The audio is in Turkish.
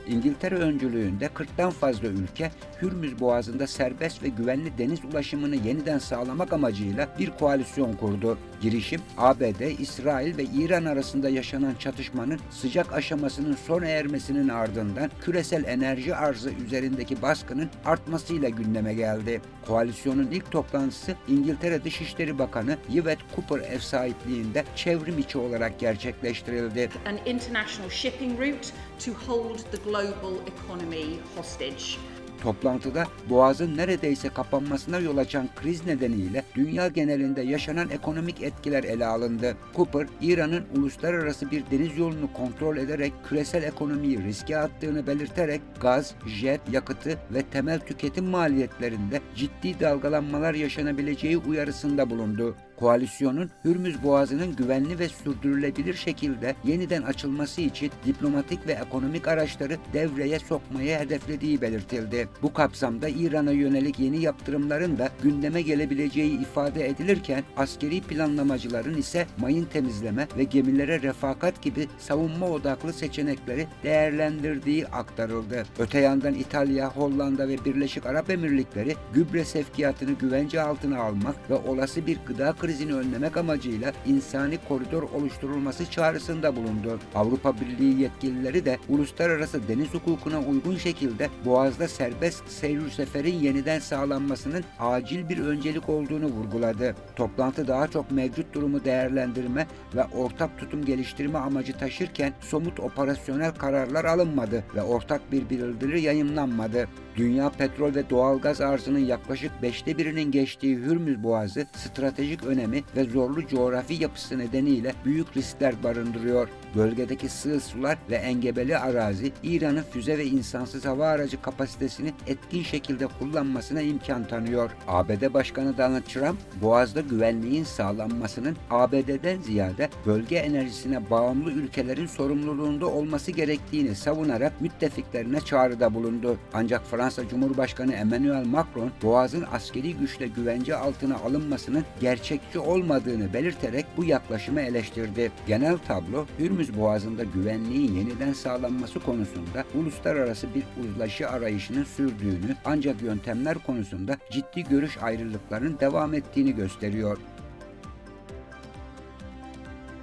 İngiltere öncülüğünde 40'tan fazla ülke Hürmüz Boğazı'nda serbest ve güvenli deniz ulaşımını yeniden sağlamak amacıyla bir koalisyon kurdu. Girişim, ABD, İsrail ve İran arasında yaşanan çatışmanın sıcak aşamasının sona ermesinin ardından küresel enerji arzı üzerindeki baskının artmasıyla gündeme geldi. Koalisyonun ilk toplantısı İngiltere Dışişleri Bakanı Yvette Cooper ev sahipliğinde çevrim içi olarak gerçekleştirildi. An international shipping route to hold the global economy hostage. Toplantıda Boğaz'ın neredeyse kapanmasına yol açan kriz nedeniyle dünya genelinde yaşanan ekonomik etkiler ele alındı. Cooper, İran'ın uluslararası bir deniz yolunu kontrol ederek küresel ekonomiyi riske attığını belirterek gaz, jet yakıtı ve temel tüketim maliyetlerinde ciddi dalgalanmalar yaşanabileceği uyarısında bulundu. Koalisyonun Hürmüz Boğazı'nın güvenli ve sürdürülebilir şekilde yeniden açılması için diplomatik ve ekonomik araçları devreye sokmayı hedeflediği belirtildi. Bu kapsamda İran'a yönelik yeni yaptırımların da gündeme gelebileceği ifade edilirken askeri planlamacıların ise mayın temizleme ve gemilere refakat gibi savunma odaklı seçenekleri değerlendirdiği aktarıldı. Öte yandan İtalya, Hollanda ve Birleşik Arap Emirlikleri gübre sevkiyatını güvence altına almak ve olası bir gıda krizini önlemek amacıyla insani koridor oluşturulması çağrısında bulundu. Avrupa Birliği yetkilileri de uluslararası deniz hukukuna uygun şekilde Boğaz'da serbest seyir seferin yeniden sağlanmasının acil bir öncelik olduğunu vurguladı. Toplantı daha çok mevcut durumu değerlendirme ve ortak tutum geliştirme amacı taşırken somut operasyonel kararlar alınmadı ve ortak bir bildiri yayımlanmadı. Dünya petrol ve doğalgaz arzının yaklaşık 1/5'inin geçtiği Hürmüz Boğazı stratejik önemi ve zorlu coğrafi yapısı nedeniyle büyük riskler barındırıyor. Bölgedeki sığ sular ve engebeli arazi İran'ın füze ve insansız hava aracı kapasitesini etkin şekilde kullanmasına imkan tanıyor. ABD Başkanı Donald Trump, Boğaz'da güvenliğin sağlanmasının ABD'den ziyade bölge enerjisine bağımlı ülkelerin sorumluluğunda olması gerektiğini savunarak müttefiklerine çağrıda bulundu. Ancak Fransa Cumhurbaşkanı Emmanuel Macron, Boğaz'ın askeri güçle güvence altına alınmasının gerçekçi olmadığını belirterek bu yaklaşımı eleştirdi. Genel tablo, Hürmüz Boğazı'nda güvenliğin yeniden sağlanması konusunda uluslararası bir uzlaşı arayışının sürdüğünü ancak yöntemler konusunda ciddi görüş ayrılıklarının devam ettiğini gösteriyor.